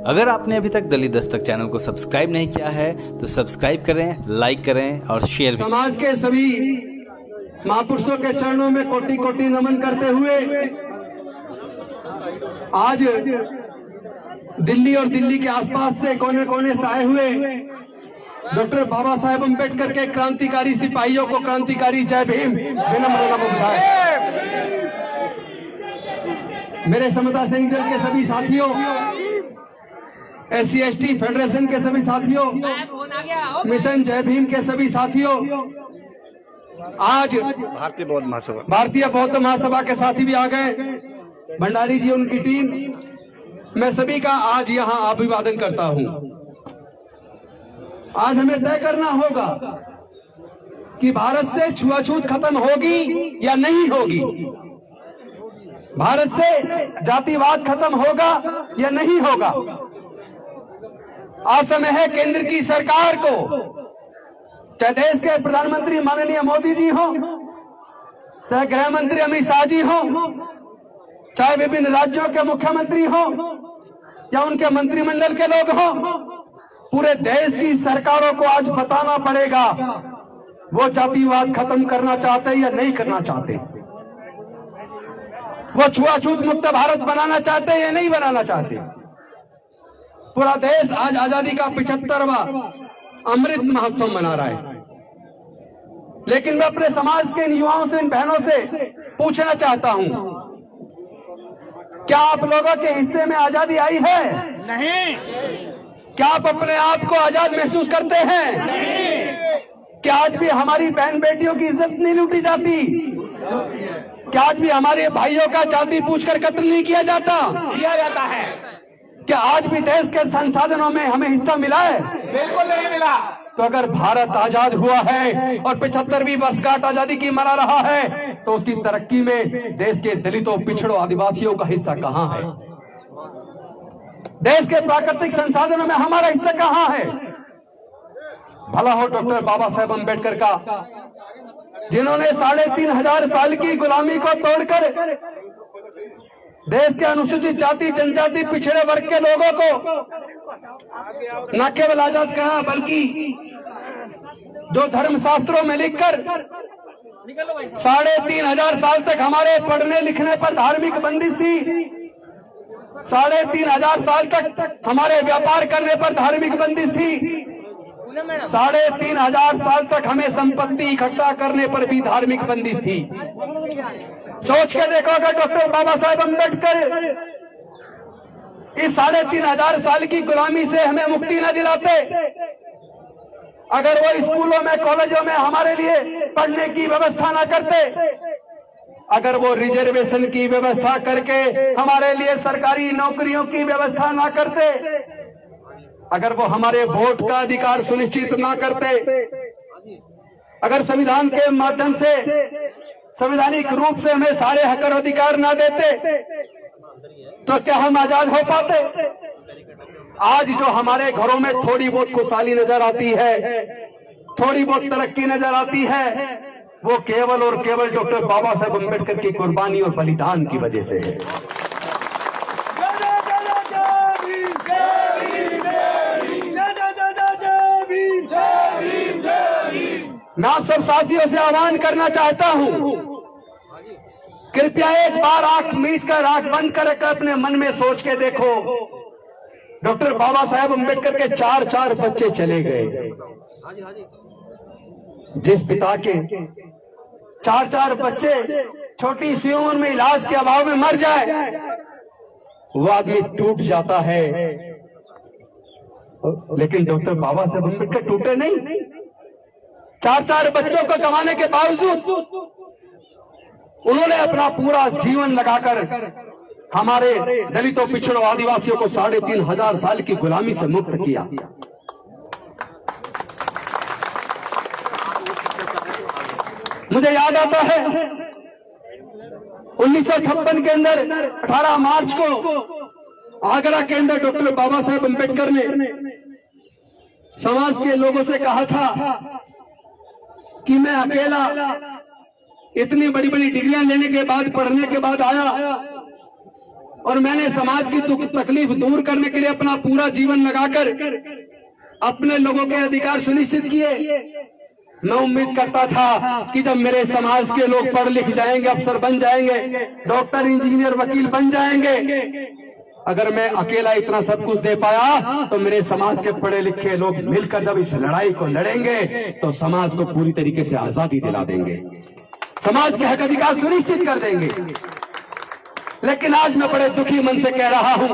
अगर आपने अभी तक दलित दस्तक चैनल को सब्सक्राइब नहीं किया है तो सब्सक्राइब करें, लाइक करें और शेयर भी। समाज के सभी महापुरुषों के चरणों में कोटि कोटि नमन करते हुए आज दिल्ली और दिल्ली के आसपास से कोने कोने से आए हुए डॉक्टर बाबा साहेब अम्बेडकर के क्रांतिकारी सिपाहियों को क्रांतिकारी जय भीम विनम्र नमस्कार। मेरे समता संघ दल के सभी साथियों, SC/ST फेडरेशन के सभी साथियों, मिशन जय भीम के सभी साथियों, आज भारतीय बौद्ध महासभा के साथी भी आ गए, भंडारी जी उनकी टीम, मैं सभी का आज यहाँ अभिवादन करता हूँ। आज हमें तय करना होगा कि भारत से छुआछूत खत्म होगी या नहीं होगी, भारत से जातिवाद खत्म होगा या नहीं होगा। आज समय है केंद्र की सरकार को, चाहे देश के प्रधानमंत्री माननीय मोदी जी हो, चाहे गृह मंत्री अमित शाह जी हो, चाहे विभिन्न राज्यों के मुख्यमंत्री हो या उनके मंत्रिमंडल के लोग हो, पूरे देश की सरकारों को आज बताना पड़ेगा वो जातिवाद खत्म करना चाहते या नहीं करना चाहते, वो छुआछूत मुक्त भारत बनाना चाहते या नहीं बनाना चाहते। पूरा देश आज आजादी का 75वां अमृत महोत्सव मना रहा है, लेकिन मैं अपने समाज के इन युवाओं से, इन बहनों से पूछना चाहता हूं, क्या आप लोगों के हिस्से में आजादी आई है? नहीं। क्या आप अपने आप को आजाद महसूस करते हैं? नहीं। क्या आज भी हमारी बहन बेटियों की इज्जत नहीं लूटी जाती? क्या आज भी हमारे भाइयों का जाति पूछकर कत्ल नहीं किया जाता? किया जाता है। क्या आज भी देश के संसाधनों में हमें हिस्सा मिला है? बिल्कुल नहीं मिला। तो अगर भारत आजाद हुआ है और 75वीं वर्षगांठ आजादी की मना रहा है, तो उसकी तरक्की में देश के दलितों, पिछड़ों, आदिवासियों का हिस्सा कहां है? देश के प्राकृतिक संसाधनों में हमारा हिस्सा कहां है? भला हो डॉक्टर बाबा साहेब अम्बेडकर का, जिन्होंने 3500 साल की गुलामी को तोड़कर देश के अनुसूचित जाति, जनजाति, पिछड़े वर्ग के लोगों को न केवल आजाद कहा, बल्कि जो धर्मशास्त्रों में लिखकर 3500 साल तक हमारे पढ़ने लिखने पर धार्मिक बंदिश थी, 3500 साल तक हमारे व्यापार करने पर धार्मिक बंदिश थी, 3500 साल तक हमें संपत्ति इकट्ठा करने पर भी धार्मिक बंदिश थी। सोच के देखो, अगर डॉक्टर बाबा साहेब अम्बेडकर इस 3500 साल की गुलामी से हमें मुक्ति न दिलाते, अगर वो स्कूलों में, कॉलेजों में हमारे लिए पढ़ने की व्यवस्था न करते, अगर वो रिजर्वेशन की व्यवस्था करके हमारे लिए सरकारी नौकरियों की व्यवस्था न करते, अगर वो हमारे वोट का अधिकार सुनिश्चित न करते, अगर संविधान के माध्यम से, संवैधानिक रूप से हमें सारे हक और अधिकार न देते, तो क्या हम आजाद हो पाते? आज जो हमारे घरों में थोड़ी बहुत खुशहाली नजर आती है, थोड़ी बहुत तरक्की नजर आती है, वो केवल और केवल डॉक्टर बाबा साहेब अम्बेडकर की कुर्बानी और बलिदान की वजह से है। मैं आप सब साथियों से आह्वान करना चाहता हूं, कृपया एक बार आंख मीच कर, आंख बंद कर अपने मन में सोच के देखो, डॉक्टर बाबा साहेब अम्बेडकर के 4 बच्चे चले गए। जिस पिता के 4 बच्चे छोटी सी उम्र में इलाज के अभाव में मर जाए, वो आदमी टूट जाता है, लेकिन डॉक्टर बाबा साहेब अम्बेडकर टूटे नहीं। 4 बच्चों को गंवाने के बावजूद उन्होंने अपना पूरा जीवन लगाकर हमारे दलितों, पिछड़ों, आदिवासियों को 3500 साल की गुलामी से मुक्त किया। मुझे याद आता है 1956 के अंदर 18 मार्च को आगरा के अंदर डॉक्टर बाबा साहेब अम्बेडकर ने समाज के लोगों से कहा था कि मैं अकेला इतनी बड़ी बड़ी डिग्रियां लेने के बाद, पढ़ने के बाद आया, और मैंने समाज की तकलीफ दूर करने के लिए अपना पूरा जीवन लगाकर अपने लोगों के अधिकार सुनिश्चित किए। मैं उम्मीद करता था कि जब मेरे समाज के लोग पढ़ लिख जाएंगे, अफसर बन जाएंगे, डॉक्टर, इंजीनियर, वकील बन जाएंगे, अगर मैं अकेला इतना सब कुछ दे पाया तो मेरे समाज के पढ़े लिखे लोग मिलकर जब इस लड़ाई को लड़ेंगे तो समाज को पूरी तरीके से आजादी दिला देंगे, समाज के हक अधिकार सुनिश्चित कर देंगे। लेकिन आज मैं बड़े दुखी मन से कह रहा हूं,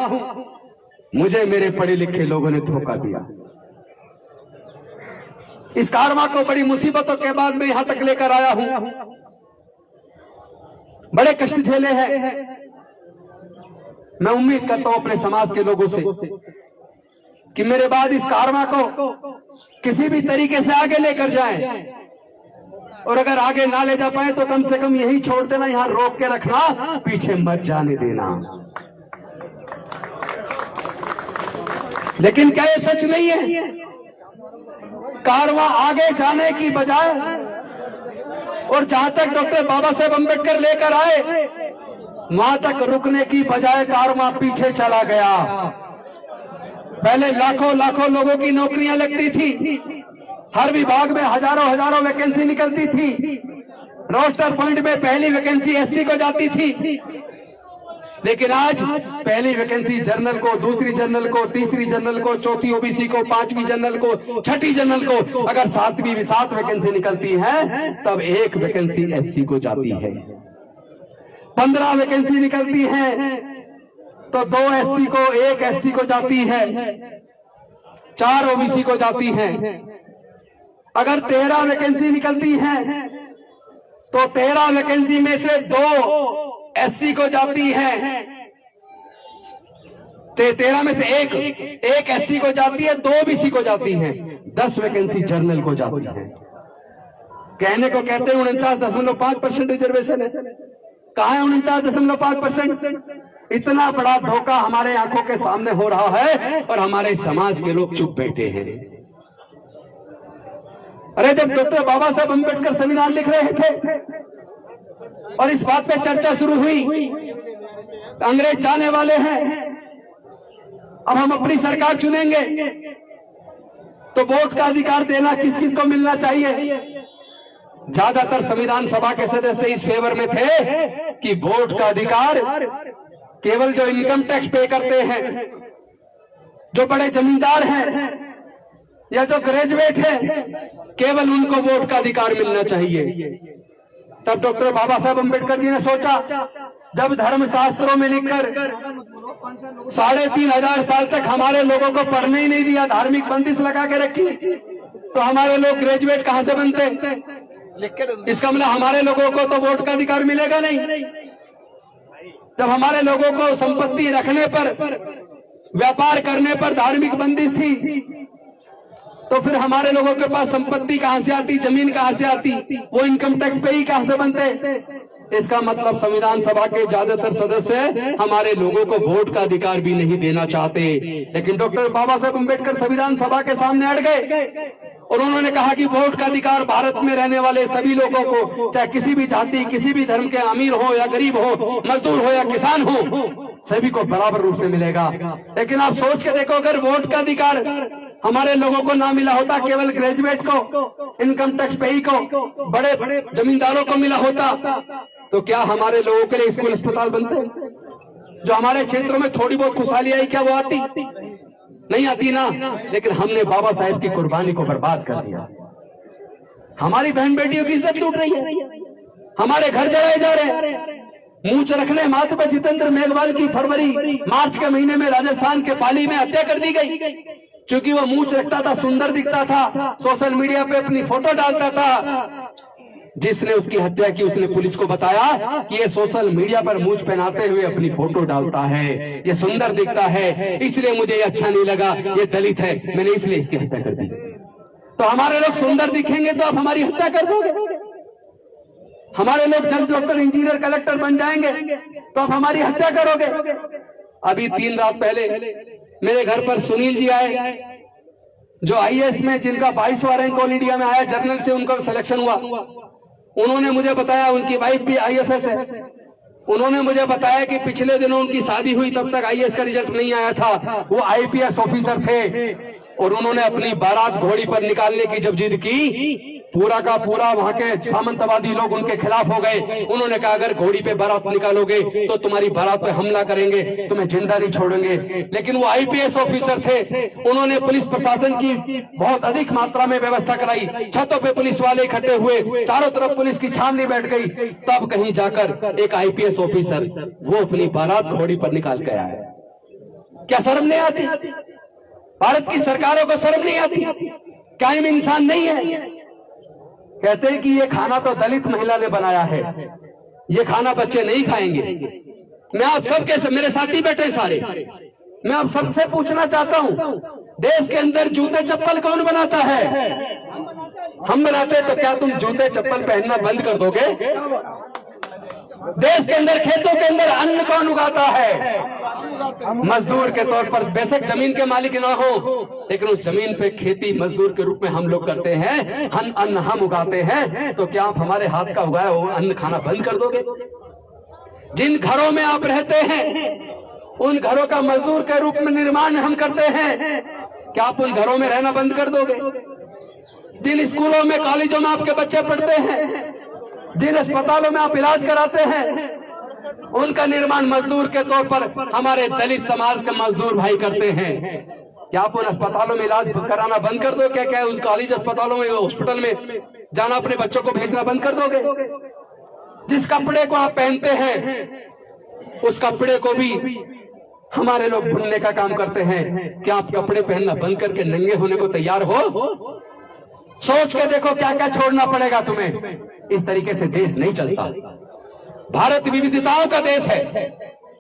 मुझे मेरे पढ़े लिखे लोगों ने धोखा दिया। इस कारवां को बड़ी मुसीबतों के बाद मैं यहां तक लेकर आया हूं, बड़े कष्ट झेले हैं। मैं उम्मीद करता हूं अपने समाज के लोगों से कि मेरे बाद इस कारवां को किसी भी तरीके से आगे लेकर जाएं, और अगर आगे ना ले जा पाए तो कम से कम यही छोड़ देना, यहां रोक के रखना, पीछे मत जाने देना। लेकिन क्या ये सच नहीं है? कारवां आगे जाने की बजाय और जहां तक डॉक्टर बाबा साहेब अम्बेडकर लेकर आए वहां तक रुकने की बजाय कारवां पीछे चला गया। पहले लाखों लाखों लोगों की नौकरियां लगती थी, हर विभाग में हजारों हजारों वैकेंसी निकलती थी, रोस्टर पॉइंट में पहली वैकेंसी एससी को जाती थी। लेकिन आज पहली वैकेंसी जनरल को, दूसरी जनरल को, तीसरी जनरल को, चौथी ओबीसी को, पांचवी जनरल को, छठी जनरल को, अगर सात वैकेंसी निकलती है तब एक वैकेंसी एससी को जाती है। 15 वैकेंसी निकलती है तो 2 एससी को, 1 एसटी को जाती है, 4 ओबीसी को जाती है। अगर 13 वैकेंसी निकलती है तो 13 वैकेंसी में से 2 एससी को जाती है, 13 में से एक एससी को जाती है, 2 ओबीसी को जाती है, 10 वैकेंसी जनरल को जाती है। कहने को कहते हैं 49.5% रिजर्वेशन है, कहाँ है 49.5%? इतना बड़ा धोखा हमारे आंखों के सामने हो रहा है और हमारे समाज के लोग चुप बैठे हैं। अरे जब डॉक्टर बाबा साहेब अम्बेडकर संविधान लिख रहे थे और इस बात पे चर्चा शुरू हुई, अंग्रेज जाने वाले हैं, अब हम अपनी सरकार चुनेंगे तो वोट का अधिकार देना किस किस को मिलना चाहिए? ज्यादातर संविधान सभा के सदस्य इस फेवर में थे कि वोट का अधिकार केवल जो इनकम टैक्स पे करते हैं, जो बड़े जमींदार हैं या जो ग्रेजुएट है, केवल उनको वोट का अधिकार मिलना चाहिए। तब डॉक्टर बाबा साहब अम्बेडकर जी ने सोचा, जब धर्म शास्त्रों में लिखकर 3,500 साल तक हमारे लोगों को पढ़ने ही नहीं दिया, धार्मिक बंदिश लगा के रखी, तो हमारे लोग ग्रेजुएट कहां से बनते? इसका मतलब हमारे लोगों को तो वोट का अधिकार मिलेगा नहीं। जब हमारे लोगों को संपत्ति रखने पर, व्यापार करने पर धार्मिक बंदिश थी, तो फिर हमारे लोगों के पास संपत्ति कहां से आती, जमीन कहां से आती, वो इनकम टैक्स पे ही कहां से बनते? इसका मतलब संविधान सभा के ज्यादातर सदस्य हमारे लोगों को वोट का अधिकार भी नहीं देना चाहते। लेकिन डॉक्टर बाबा साहेब अम्बेडकर संविधान सभा के सामने अड़ गए और उन्होंने कहा कि वोट का अधिकार भारत में रहने वाले सभी लोगों को, चाहे किसी भी जाति, किसी भी धर्म के, अमीर हो या गरीब हो, मजदूर हो या किसान हो, सभी को बराबर रूप से मिलेगा। लेकिन आप सोच के देखो, अगर वोट का अधिकार हमारे लोगों को ना मिला होता, केवल ग्रेजुएट को, इनकम टैक्स पेई को, बड़े बड़े जमींदारों को मिला होता, तो क्या हमारे लोगों के लिए स्कूल अस्पताल बनते? जो हमारे क्षेत्रों में थोड़ी बहुत खुशहाली आई, क्या वो आती? नहीं आती ना। लेकिन हमने बाबा साहेब की कुर्बानी को बर्बाद कर दिया। हमारी बहन बेटियों की इज्जत लूट रही है, हमारे घर जलाए जा रहे हैं। मूंछ रखने माथे पर जितेंद्र मेघवाल की मार्च के महीने में राजस्थान के पाली में हत्या कर दी गई, क्योंकि वो मूंछ रखता था, सुंदर दिखता था, सोशल मीडिया पे अपनी फोटो डालता था। जिसने उसकी हत्या की उसने पुलिस को बताया कि ये सोशल मीडिया पर मूंछ पहनाते हुए अपनी फोटो डालता है, ये सुंदर दिखता है, इसलिए मुझे ये अच्छा नहीं लगा, ये दलित है, मैंने इसलिए इसकी हत्या कर दी। तो हमारे लोग सुंदर दिखेंगे तो आप हमारी हत्या कर दोगे? हमारे लोग जज, डॉक्टर, इंजीनियर, कलेक्टर बन जाएंगे तो आप हमारी हत्या करोगे? अभी 3 रात पहले मेरे घर पर सुनील जी आए, जो आईएएस में, जिनका 22वां रैंक ऑल इंडिया में आया, जर्नल से उनका सिलेक्शन हुआ। उन्होंने मुझे बताया उनकी वाइफ भी आईएफएस है, उन्होंने मुझे बताया कि पिछले दिनों उनकी शादी हुई, तब तक आईएएस का रिजल्ट नहीं आया था। वो आईपीएस ऑफिसर थे और उन्होंने अपनी बारात घोड़ी पर निकालने की जब जिद की, पूरा का पूरा वहां के सामंतवादी लोग उनके खिलाफ हो गए। उन्होंने कहा अगर घोड़ी पे बारात निकालोगे तो तुम्हारी बारात पे हमला करेंगे, तुम्हें जिंदा नहीं छोड़ेंगे। लेकिन वो आईपीएस ऑफिसर थे, उन्होंने पुलिस प्रशासन की बहुत अधिक मात्रा में व्यवस्था कराई। छतों पे पुलिस वाले इकट्ठे हुए, चारों तरफ पुलिस की छावनी बैठ गई। तब कहीं जाकर एक आईपीएस ऑफिसर वो अपनी बारात घोड़ी पर निकाल के आया। क्या शर्म नहीं आती? भारत की सरकारों को शर्म नहीं आती? क्या इन इंसान नहीं है? कहते हैं कि ये खाना तो दलित महिला ने बनाया है, ये खाना बच्चे नहीं खाएंगे। मैं आप सबके, मेरे साथी बैठे सारे, मैं आप सबसे पूछना चाहता हूं, देश के अंदर जूते चप्पल कौन बनाता है? हम बनाते। तो क्या तुम जूते चप्पल पहनना बंद कर दोगे? देश के अंदर खेतों के अंदर अन्न कौन उगाता है? मजदूर के तौर पर। बेशक जमीन के मालिक ना हो, लेकिन उस जमीन पे खेती मजदूर के रूप में हम लोग करते हैं। अन्न हम उगाते हैं। तो क्या आप हमारे हाथ का उगाया वो अन्न खाना बंद कर दोगे? जिन घरों में आप रहते हैं उन घरों का मजदूर के रूप में निर्माण हम करते हैं, क्या आप उन घरों में रहना बंद कर दोगे? जिन स्कूलों में, कॉलेजों में आपके बच्चे पढ़ते हैं, जिन अस्पतालों में आप इलाज कराते हैं, उनका निर्माण मजदूर के तौर पर हमारे दलित समाज के मजदूर भाई करते हैं। क्या आप उन अस्पतालों में इलाज कराना बंद कर दो? क्या उन कॉलेज, अस्पतालों में, हॉस्पिटल में जाना अपने बच्चों को भेजना बंद कर दोगे? जिस कपड़े को आप पहनते हैं उस कपड़े को भी हमारे लोग बुनने का काम करते हैं। क्या आप कपड़े पहनना बंद करके नंगे होने को तैयार हो? सोच के देखो क्या क्या छोड़ना पड़ेगा तुम्हें। इस तरीके से देश नहीं चलता। भारत विविधताओं का देश है।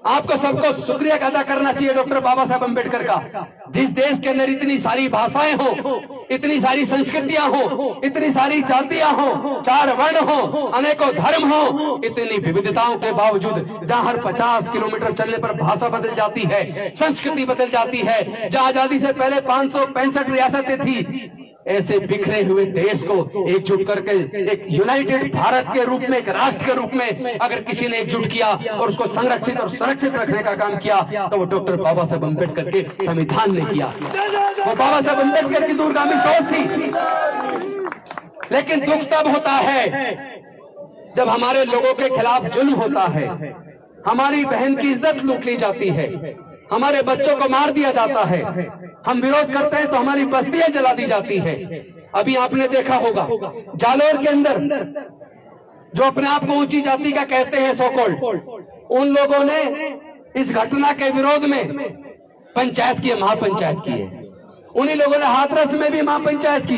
आपको सबको शुक्रिया अदा करना चाहिए डॉक्टर बाबा साहब अम्बेडकर का। जिस देश के अंदर इतनी सारी भाषाएं हो, इतनी सारी संस्कृतियां हो, इतनी सारी जातियां हो, 4 वर्ण हो, अनेकों धर्म हो, इतनी विविधताओं के बावजूद जहां हर 50 किलोमीटर चलने पर भाषा बदल जाती है, संस्कृति बदल जाती है, जहां आजादी से पहले 565 रियासतें थी, ऐसे बिखरे हुए देश को एकजुट करके एक यूनाइटेड भारत के रूप में, एक राष्ट्र के रूप में अगर किसी ने एकजुट किया और उसको संरक्षित और सुरक्षित रखने का काम किया तो वो डॉक्टर बाबा साहब अम्बेडकर के संविधान ने किया। वो बाबा साहब अम्बेडकर की दूरगामी सोच थी। लेकिन दुख तब होता है जब हमारे लोगों के खिलाफ जुल्म होता है, हमारी बहन की इज्जत लूट ली जाती है, हमारे बच्चों को मार दिया जाता है, हम विरोध करते हैं तो हमारी बस्तियां जला दी जाती है। अभी आपने देखा होगा जालोर के अंदर जो अपने आप को ऊंची जाति का कहते हैं सोकोल्ड, उन लोगों ने इस घटना के विरोध में पंचायत की, महापंचायत की है। उन्हीं लोगों ने हाथरस में भी महापंचायत की।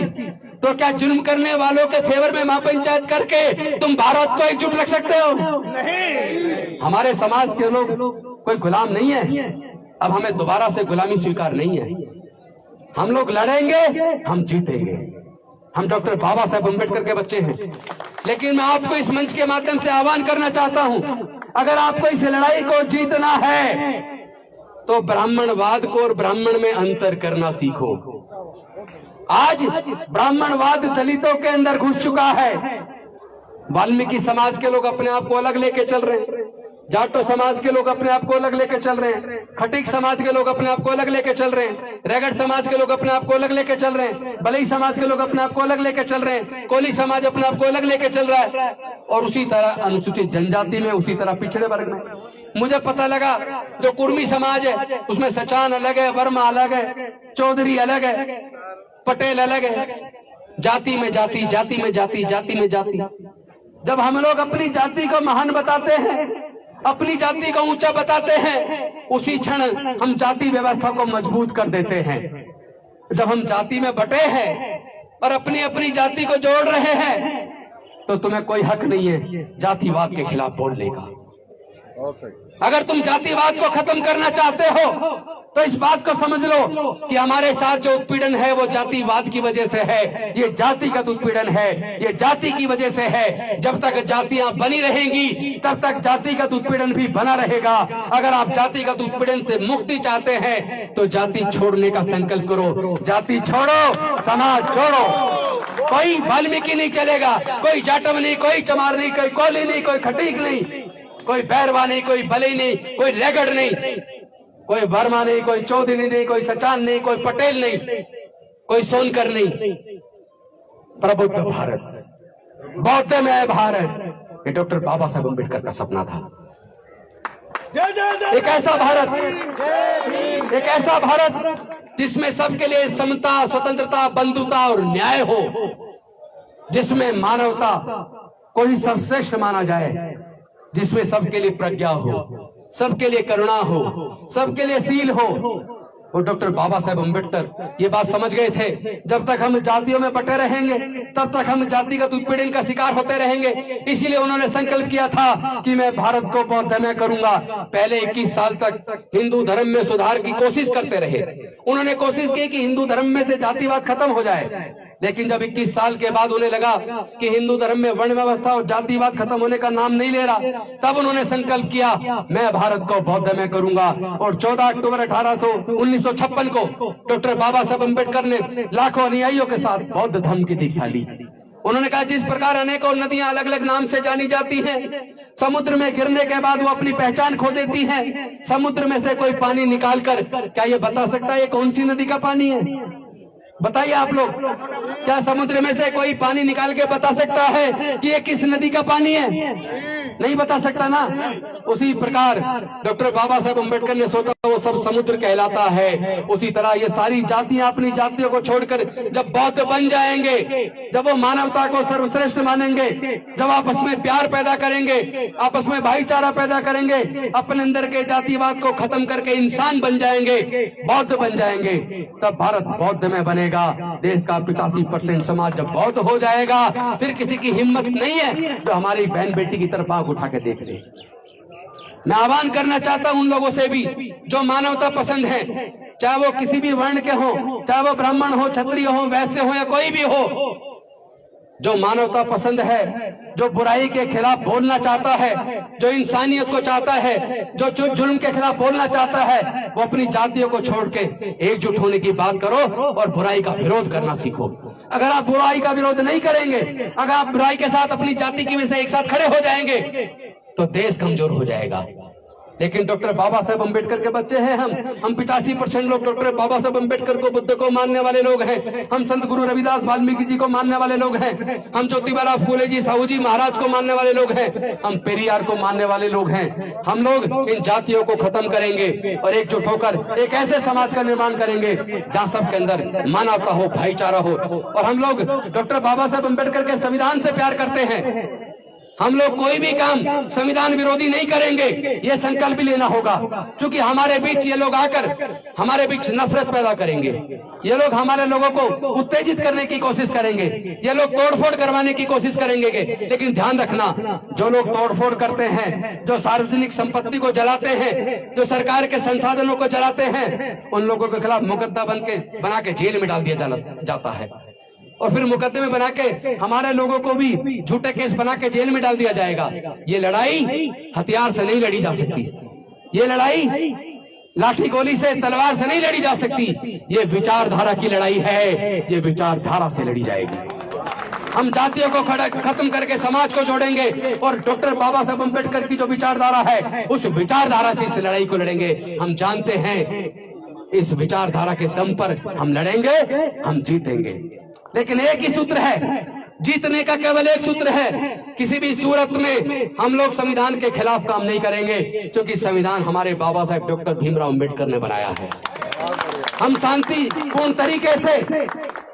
तो क्या जुल्म करने वालों के फेवर में महापंचायत करके तुम भारत को एकजुट रख सकते हो? नहीं। हमारे समाज के लोग कोई गुलाम नहीं है। अब हमें दोबारा से गुलामी स्वीकार नहीं है। हम लोग लड़ेंगे, हम जीतेंगे। हम डॉक्टर बाबा साहब अम्बेडकर के बच्चे हैं। लेकिन मैं आपको इस मंच के माध्यम से आह्वान करना चाहता हूं, अगर आपको इस लड़ाई को जीतना है तो ब्राह्मणवाद को और ब्राह्मण में अंतर करना सीखो। आज ब्राह्मणवाद दलितों के अंदर घुस चुका है। वाल्मीकि समाज के लोग अपने आप को अलग लेके चल रहे हैं, जाटो समाज के लोग अपने आप को अलग लेके चल रहे हैं, खटीक समाज के लोग अपने आप को अलग लेके चल रहे हैं, रेगड़ समाज के लोग अपने आप को अलग लेके चल रहे हैं, बलई समाज के लोग अपने आप को अलग लेके चल रहे हैं, कोली समाज अपने आप को अलग लेके चल रहा है। और उसी तरह अनुसूचित जनजाति में, उसी तरह पिछड़े वर्ग में मुझे पता लगा जो कुर्मी समाज है उसमें सचान अलग है, वर्मा अलग है, चौधरी अलग है, पटेल अलग है। जाति में जाति, जाति में जाति, जाति में जाति। जब हम लोग अपनी जाति को महान बताते हैं, अपनी जाति को ऊंचा बताते हैं, उसी क्षण हम जाति व्यवस्था को मजबूत कर देते हैं। जब हम जाति में बटे हैं और अपनी अपनी जाति को जोड़ रहे हैं तो तुम्हें कोई हक नहीं है जातिवाद के खिलाफ बोलने का। अगर तुम जातिवाद को खत्म करना चाहते हो तो इस बात को समझ लो कि हमारे साथ जो उत्पीड़न है वो जातिवाद की वजह से है। ये जातिगत उत्पीड़न है, ये जाति की वजह से है। जब तक जातियां बनी रहेंगी तब तक जातिगत उत्पीड़न भी बना रहेगा। अगर आप जातिगत उत्पीड़न से मुक्ति चाहते हैं तो जाति छोड़ने का संकल्प करो। जाति छोड़ो, समाज छोड़ो। कोई वाल्मीकि नहीं चलेगा, कोई जाटव नहीं, कोई चमार नहीं, कोई कोली नहीं, कोई खटीक नहीं। कोई बैरवा नहीं, कोई बलई नहीं, कोई रेगड़ नहीं, कोई वर्मा नहीं, कोई चौधरी नहीं, कोई सचान नहीं, कोई पटेल नहीं, कोई सोनकर नहीं। प्रबुद्ध भारत, बौद्धमय भारत, ये डॉक्टर बाबा साहब अम्बेडकर का सपना था। एक ऐसा भारत, एक ऐसा भारत जिसमें सबके लिए समता, स्वतंत्रता, बंधुता और न्याय हो, जिसमें मानवता को ही सर्वश्रेष्ठ माना जाए, जिसमें सबके लिए प्रज्ञा हो, सबके लिए करुणा हो, सबके लिए शील हो। और डॉक्टर बाबा साहेब अम्बेडकर ये बात समझ गए थे, जब तक हम जातियों में बटे रहेंगे तब तक हम जातिगत उत्पीड़न का शिकार होते रहेंगे। इसीलिए उन्होंने संकल्प किया था कि मैं भारत को बौद्धमय करूंगा। पहले 21 साल तक हिंदू धर्म में सुधार की कोशिश करते रहे। उन्होंने कोशिश की कि हिंदू धर्म में से जातिवाद खत्म हो जाए, लेकिन जब 21 साल के बाद उन्हें लगा कि हिंदू धर्म में वर्ण व्यवस्था और जातिवाद खत्म होने का नाम नहीं ले रहा, तब उन्होंने संकल्प किया मैं भारत को बौद्धमय करूंगा। और 14 अक्टूबर 1956 को डॉक्टर बाबा साहब अम्बेडकर ने लाखों अनुयायियों के साथ बौद्ध धर्म की दीक्षा ली। उन्होंने कहा जिस प्रकार अनेकों नदियां अलग अलग नाम से जानी जाती हैं, समुद्र में गिरने के बाद वो अपनी पहचान खो देती हैं, समुद्र में से कोई पानी निकालकर क्या ये बता सकता है ये कौन सी नदी का पानी है? बताइए आप लोग, क्या समुद्र में से कोई पानी निकाल के बता सकता है कि ये किस नदी का पानी है? नहीं बता सकता ना। उसी प्रकार डॉक्टर बाबा साहब अम्बेडकर ने सोचा वो सब समुद्र कहलाता है। उसी तरह ये सारी जातियां अपनी जातियों को छोड़कर जब बौद्ध बन जाएंगे, जब वो मानवता को सर्वश्रेष्ठ मानेंगे, जब आपस में प्यार पैदा करेंगे, आपस में भाईचारा पैदा करेंगे, अपने अंदर के जातिवाद को खत्म करके इंसान बन जाएंगे, बौद्ध बन जाएंगे, तब भारत बौद्ध में बनेगा। देश का 85% समाज जब बौद्ध हो जाएगा, फिर किसी की हिम्मत नहीं है जो हमारी बहन बेटी की तरफ आंख उठा के देख ले। मैं आह्वान करना चाहता हूं उन लोगों से भी जो मानवता पसंद है, चाहे वो किसी भी वर्ण के हो, चाहे वो ब्राह्मण हो, क्षत्रिय हो, वैश्य हो या कोई भी हो, जो मानवता पसंद है, जो बुराई के खिलाफ बोलना चाहता है, जो इंसानियत को चाहता है, जो जुल्म के खिलाफ बोलना चाहता है, वो अपनी जातियों को छोड़ के एकजुट होने की बात करो और बुराई का विरोध करना सीखो। अगर आप बुराई का विरोध नहीं करेंगे, अगर आप बुराई के साथ अपनी जाति की वजह से एक साथ खड़े हो जाएंगे, तो देश कमजोर हो जाएगा। लेकिन डॉक्टर बाबा साहब अम्बेडकर के बच्चे हैं हम 85% लोग डॉक्टर बाबा साहब अम्बेडकर को, बुद्ध को मानने वाले लोग हैं। हम संत गुरु रविदास वाल्मीकि जी को मानने वाले लोग हैं। हम ज्योतिबा फूले जी, साहू जी महाराज को मानने वाले लोग हैं। हम पेरियार को मानने वाले लोग हैं। हम लोग इन जातियों को खत्म करेंगे और एकजुट होकर एक ऐसे समाज का निर्माण करेंगे जहाँ सबके अंदर मानवता हो, भाईचारा हो। और हम लोग डॉक्टर बाबा साहब अम्बेडकर के संविधान से प्यार करते हैं। हम लोग कोई भी काम संविधान विरोधी नहीं करेंगे, ये संकल्प भी लेना होगा, क्योंकि हमारे बीच ये लोग आकर हमारे बीच नफरत पैदा करेंगे। ये लोग हमारे लोगों को उत्तेजित करने की कोशिश करेंगे, ये लोग तोड़फोड़ करवाने की कोशिश करेंगे। लेकिन ध्यान रखना, जो लोग तोड़फोड़ करते हैं, जो सार्वजनिक संपत्ति को जलाते हैं, जो सरकार के संसाधनों को जलाते हैं, उन लोगों के खिलाफ मुकदमा बना के जेल में डाल दिया जाता है। और फिर मुकदमे बना के हमारे लोगों को भी झूठे केस बना के जेल में डाल दिया जाएगा। ये लड़ाई हथियार से नहीं लड़ी जा सकती, ये लड़ाई लाठी गोली से, तलवार से नहीं लड़ी जा सकती। ये विचारधारा की लड़ाई है, ये विचारधारा से लड़ी जाएगी। हम जातियों को खत्म करके समाज को जोड़ेंगे और डॉक्टर बाबा साहब अम्बेडकर की जो विचारधारा है, उस विचारधारा से इस लड़ाई को लड़ेंगे। हम जानते हैं इस विचारधारा के दम पर हम लड़ेंगे, हम जीतेंगे। लेकिन एक ही सूत्र है, जीतने का केवल एक सूत्र है, किसी भी सूरत में हम लोग संविधान के खिलाफ काम नहीं करेंगे, क्योंकि संविधान हमारे बाबा साहब डॉक्टर भीमराव अम्बेडकर ने बनाया है। हम शांतिपूर्ण तरीके से,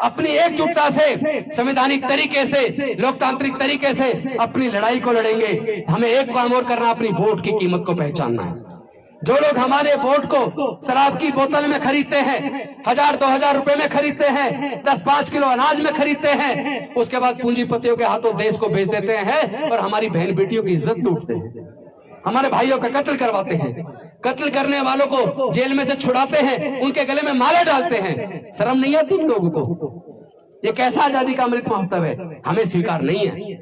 अपनी एकजुटता से, संवैधानिक तरीके से, लोकतांत्रिक तरीके से अपनी लड़ाई को लड़ेंगे। हमें एक काम और करना, अपनी वोट की कीमत को पहचानना है। जो लोग हमारे वोट को शराब की बोतल में खरीदते हैं, 1000-2000 रुपए में खरीदते हैं, 10-5 किलो अनाज में खरीदते हैं, उसके बाद पूंजीपतियों के हाथों देश को बेच देते हैं और हमारी बहन बेटियों की इज्जत लूटते हैं, हमारे भाइयों का कत्ल करवाते हैं, कत्ल करने वालों को जेल में से छुड़ाते हैं, उनके गले में माला डालते हैं। शर्म नहीं आती उन लोगों को? ये कैसा आजादी का अमृत महोत्सव है? हमें स्वीकार नहीं है।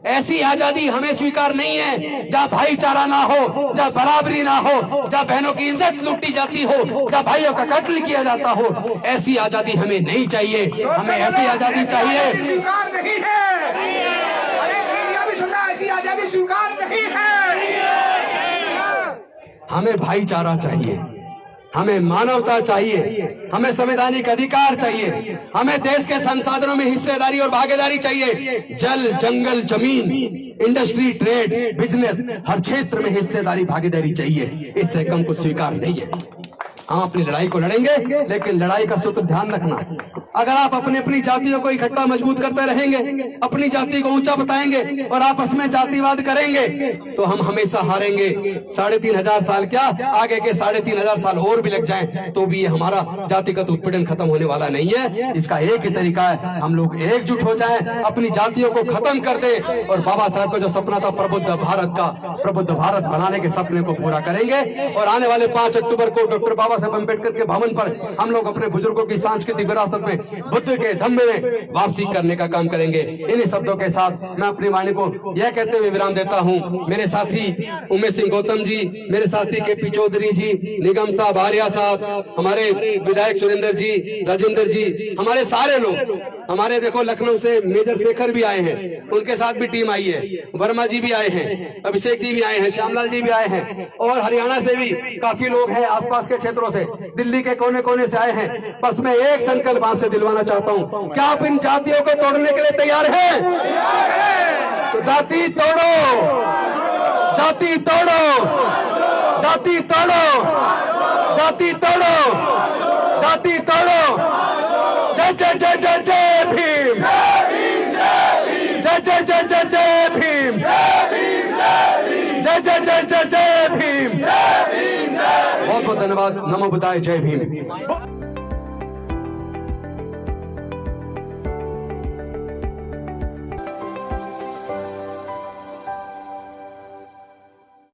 ऐसी आजादी हमें स्वीकार नहीं है जहाँ भाईचारा ना हो, जहाँ बराबरी ना हो, जहाँ बहनों की इज्जत लूटी जाती हो, जहाँ भाइयों का कत्ल किया जाता हो। ऐसी आजादी हमें नहीं चाहिए। हमें ऐसी आजादी चाहिए, स्वीकार नहीं है। अरे मीडिया भी सुन रहा है, ऐसी आजादी स्वीकार नहीं है। हमें भाईचारा चाहिए, हमें मानवता चाहिए, हमें संवैधानिक अधिकार चाहिए, हमें देश के संसाधनों में हिस्सेदारी और भागीदारी चाहिए। जल, जंगल, जमीन, इंडस्ट्री, ट्रेड, बिजनेस, हर क्षेत्र में हिस्सेदारी भागीदारी चाहिए। इससे कम कुछ स्वीकार नहीं है। हम अपनी लड़ाई को लड़ेंगे, लेकिन लड़ाई का सूत्र ध्यान रखना, अगर आप अपनी जातियों को इकट्ठा मजबूत करते रहेंगे, अपनी जाति को ऊंचा बताएंगे और आपस में जातिवाद करेंगे, तो हम हमेशा हारेंगे। 3,500 साल क्या, आगे के 3,500 साल और भी लग जाएं, तो भी ये हमारा जातिगत उत्पीड़न खत्म होने वाला नहीं है। इसका एक ही तरीका है, हम लोग एकजुट हो जाएं, अपनी जातियों को खत्म कर दे और बाबा साहब का जो सपना था प्रबुद्ध भारत बनाने के सपने को पूरा करेंगे। और आने वाले 5 अक्टूबर को डॉक्टर बाबा साहब अम्बेडकर के भवन पर हम लोग अपने बुजुर्गों की सांस्कृतिक विरासत में बुद्ध के धम्म में वापसी करने का काम करेंगे। इन्हीं शब्दों के साथ मैं अपनी वाणी को यह कहते हुए विराम देता हूं। मेरे साथी उमेश सिंह गौतम जी, मेरे साथी के.पी. चौधरी जी, निगम साहब, आर्या साहब, हमारे विधायक सुरेंद्र जी, राजेंद्र जी, हमारे सारे लोग, हमारे देखो लखनऊ से मेजर शेखर भी आए हैं, उनके साथ भी टीम आई है, वर्मा जी भी आए हैं, अभिषेक जी भी आए हैं, श्यामलाल जी भी आए हैं, और हरियाणा से भी काफी लोग हैं, आसपास के क्षेत्रों से, दिल्ली के कोने कोने से आए हैं। बस मैं एक संकल्प आपसे दिलवाना चाहता हूं, क्या आप इन जातियों को तोड़ने के लिए तैयार हैं? तो जाति तोड़ो, जाति तोड़ो, जाति तोड़ो, जाति तोड़ो, जाति तोड़ो। जय जय जय जय जय भीम, जय जय जय जय जय भीम, जय जय जय जय जय भीम। बहुत बहुत धन्यवाद। नमो बुद्धाय, जय भीम।